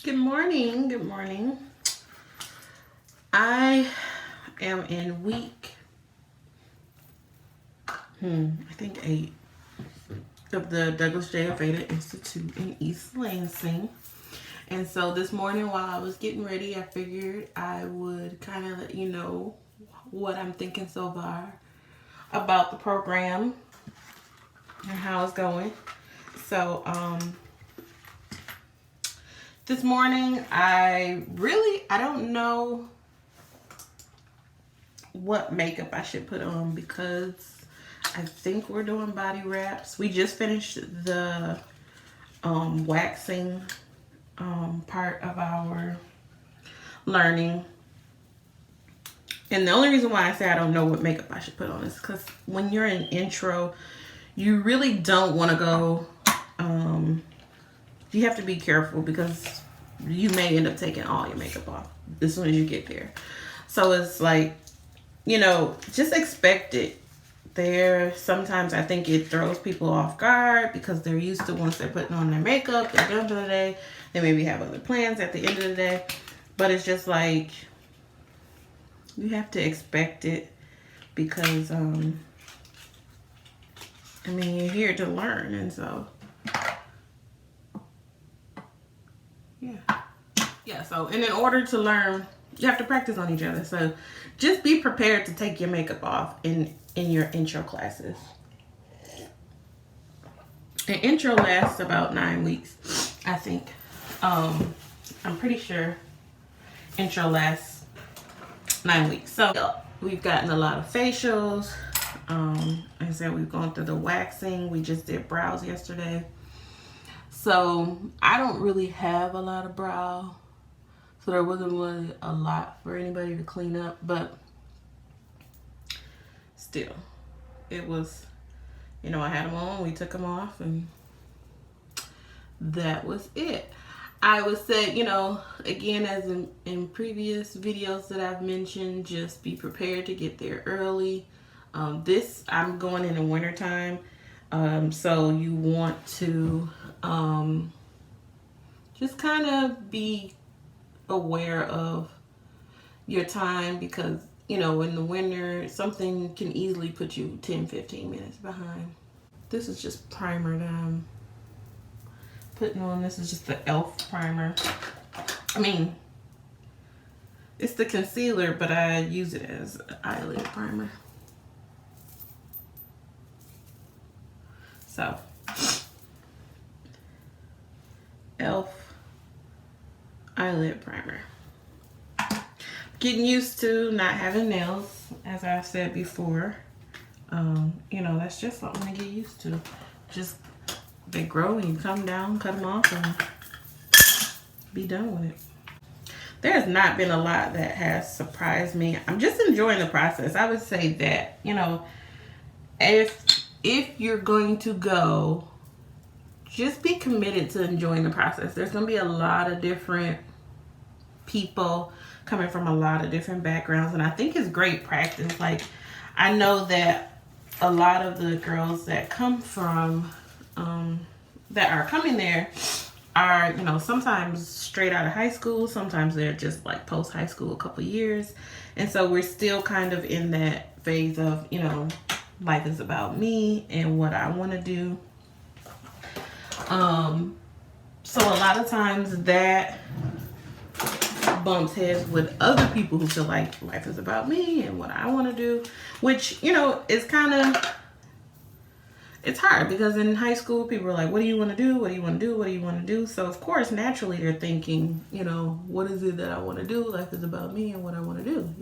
Good morning. Good morning. I am in week, I think 8 of the Douglas J. Aveda Institute in East Lansing. And so this morning while I was getting ready, I figured I would kind of let you know what I'm thinking so far about the program and how it's going. So, this morning I don't know what makeup I should put on because I think we're doing body wraps. We just finished the waxing part of our learning. And the only reason why I say I don't know what makeup I should put on is because when you're in intro, you really don't want to go, you have to be careful because you may end up taking all your makeup off as soon as you get there. So it's like, just expect it. Sometimes I think it throws people off guard because they're used to once they're putting on their makeup, they're done for the day. They maybe have other plans at the end of the day. But it's just like, you have to expect it because, you're here to learn. And so, and in order to learn, you have to practice on each other. So just be prepared to take your makeup off in your intro classes. An intro lasts about 9 weeks, I think. I'm pretty sure intro lasts 9 weeks. So we've gotten a lot of facials. Like I said, we've gone through the waxing. We just did brows yesterday. So I don't really have a lot of brow. So there wasn't really a lot for anybody to clean up, but still, it was, I had them on, we took them off, and that was it. I would say, again, as in previous videos that I've mentioned, just be prepared to get there early. I'm going in the wintertime, so you want to just kind of be aware of your time because, in the winter, something can easily put you 10-15 minutes behind. This is just primer that I'm putting on. This is just the e.l.f. primer. It's the concealer, but I use it as an eyelid primer. So, e.l.f. eyelid primer. Getting used to not having nails, as I've said before. That's just something to get used to. Just, they grow and you come down, cut them off, and be done with it. There has not been a lot that has surprised me. I'm just enjoying the process. I would say that, if you're going to go, just be committed to enjoying the process. There's going to be a lot of different people coming from a lot of different backgrounds, and I think it's great practice. Like, I know that a lot of the girls that come from that are coming there are, sometimes straight out of high school, sometimes they're just like post high school a couple years, and so we're still kind of in that phase of, life is about me and what I want to do. So a lot of times that bumps heads with other people who feel like life is about me and what I want to do, which, is kind of, it's hard because in high school people are like, what do you want to do? What do you want to do? What do you want to do? So of course, naturally they're thinking, what is it that I want to do? Life is about me and what I want to do,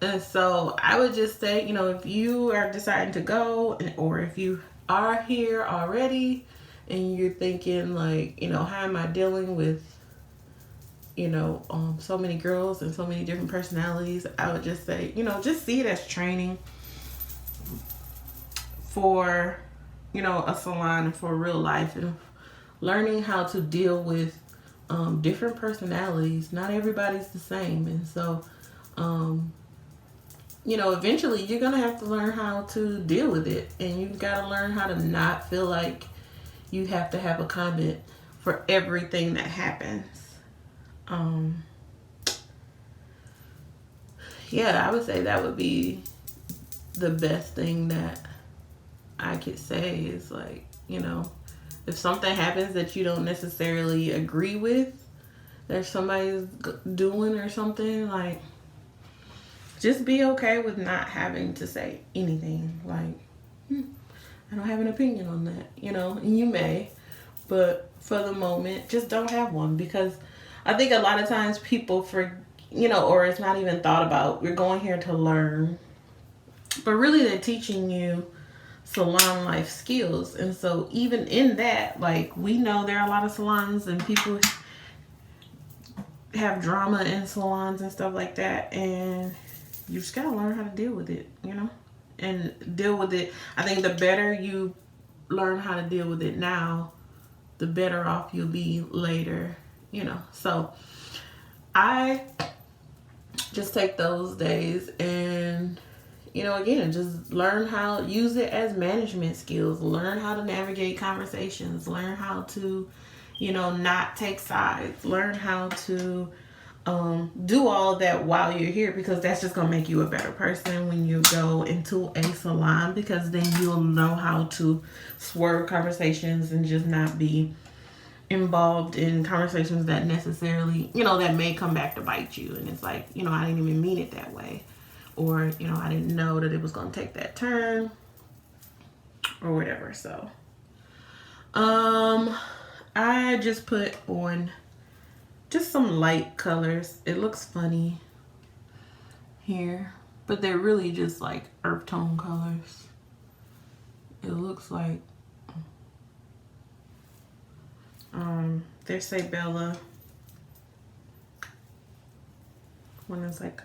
And so I would just say, if you are deciding to go, or if you are here already and you're thinking like, how am I dealing with, so many girls and so many different personalities, I would just say, just see it as training for, a salon and for real life, and learning how to deal with different personalities. Not everybody's the same. And so, eventually you're going to have to learn how to deal with it. And you've got to learn how to not feel like you have to have a comment for everything that happens. Yeah, I would say that would be the best thing that I could say is like, you know, if something happens that you don't necessarily agree with, that somebody's doing or something, like, just be okay with not having to say anything. Like, I don't have an opinion on that, you know, and you may, but for the moment, just don't have one, because I think a lot of times people you know, or it's not even thought about. We're going here to learn, but really they're teaching you salon life skills. And so even in that, like, we know there are a lot of salons and people have drama in salons and stuff like that, and you just gotta learn how to deal with it, you know, and deal with it. I think the better you learn how to deal with it now, the better off you'll be later, you know. So I just take those days and, you know, again, just learn how, use it as management skills, learn how to navigate conversations, learn how to, you know, not take sides, learn how to do all of that while you're here, because that's just gonna make you a better person when you go into a salon, because then you'll know how to swerve conversations and just not be involved in conversations that necessarily, you know, that may come back to bite you. And it's like, you know, I didn't even mean it that way, or, you know, I didn't know that it was going to take that turn or whatever. So I just put on just some light colors. It looks funny here, but they're really just like earth tone colors. It looks like there's Sabella. One is like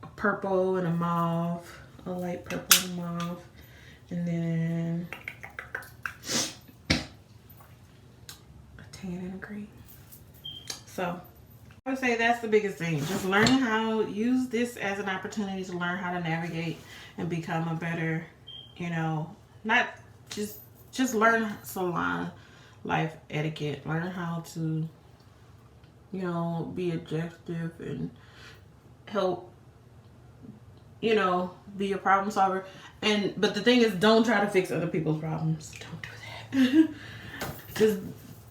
a purple and a mauve, a light purple and mauve, and then a tan and a green. So I would say that's the biggest thing. Just learning how to use this as an opportunity to learn how to navigate and become a better, you know, not just learn salon life etiquette, learn how to, you know, be objective and help, you know, be a problem solver. But the thing is, don't try to fix other people's problems. Don't do that. Just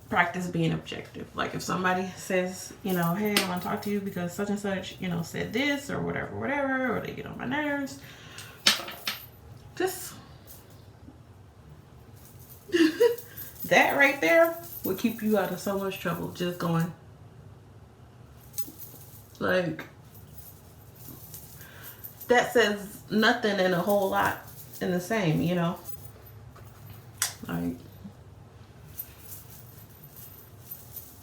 practice being objective. Like if somebody says, you know, hey, I want to talk to you because such and such, you know, said this or whatever, or they get on my nerves, just that right there will keep you out of so much trouble. Just going, like, that says nothing and a whole lot in the same, you know. Like,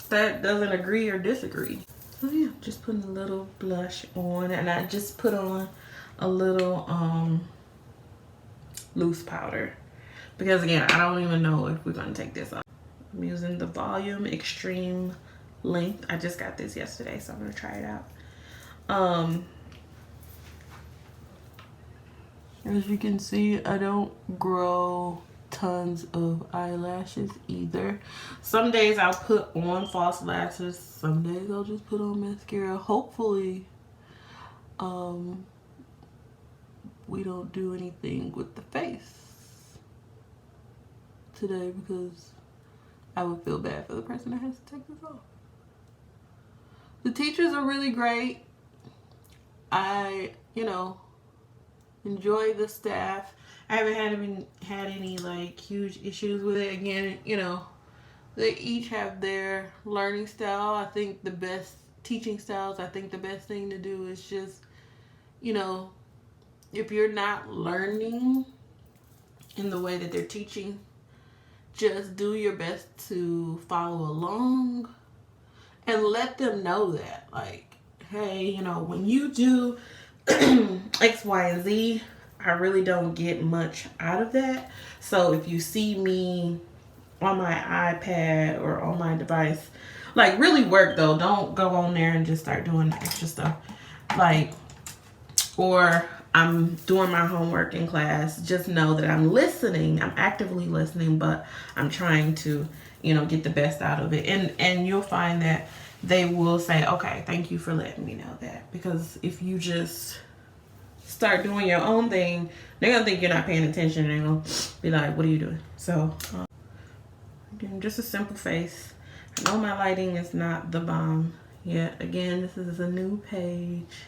that doesn't agree or disagree. So yeah, just putting a little blush on, and I just put on a little loose powder, because again, I don't even know if we're gonna take this off. I'm using the Volume Extreme Length. I just got this yesterday, so I'm gonna try it out. As you can see, I don't grow tons of eyelashes either. Some days I'll put on false lashes, some days I'll just put on mascara. Hopefully we don't do anything with the face today, because I would feel bad for the person that has to take this off. The teachers are really great. I, you know, enjoy the staff. I haven't had any like huge issues with it. Again, you know, they each have their learning style. I think the best teaching styles, I think the best thing to do is just, you know, if you're not learning in the way that they're teaching, just do your best to follow along and let them know that, like, hey, you know, when you do X, Y, and Z, I really don't get much out of that. So if you see me on my iPad or on my device, like, really work though. Don't go on there and just start doing extra stuff. Like, or I'm doing my homework in class, just know that I'm listening. I'm actively listening, but I'm trying to, you know, get the best out of it. And you'll find that they will say, okay, thank you for letting me know that. Because if you just start doing your own thing, they're gonna think you're not paying attention, and they're gonna be like, what are you doing? So again, just a simple face. I know my lighting is not the bomb yet. Again, this is a new page.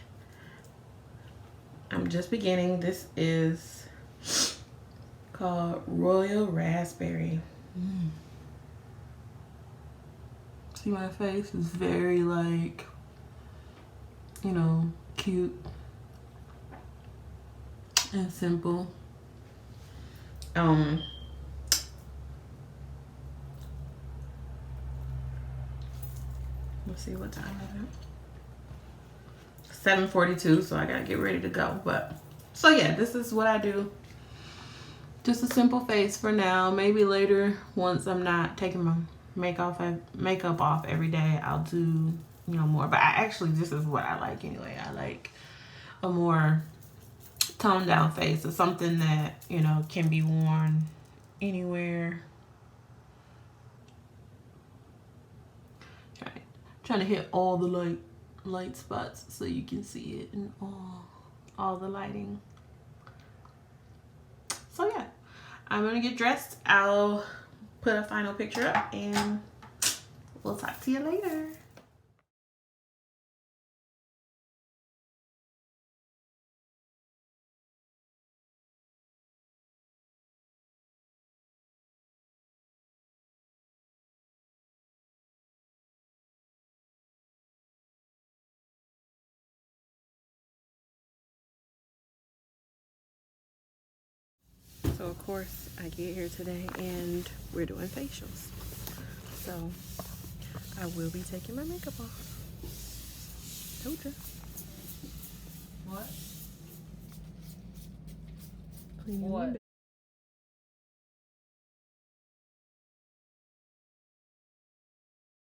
I'm just beginning. This is called Royal Raspberry. See, my face is very, like, you know, cute and simple. Let's see, what time is it? 7:42, so I gotta get ready to go. But so yeah, this is what I do. Just a simple face for now. Maybe later, once I'm not taking my makeup off every day, I'll do, you know, more. But this is what I like anyway. I like a more toned down face, or something that, you know, can be worn anywhere. All right. Trying to hit all the light spots so you can see it in all the lighting. So yeah, I'm gonna get dressed. I'll put a final picture up and we'll talk to you later. So of course I get here today and we're doing facials. So I will be taking my makeup off. Told ya. What? What?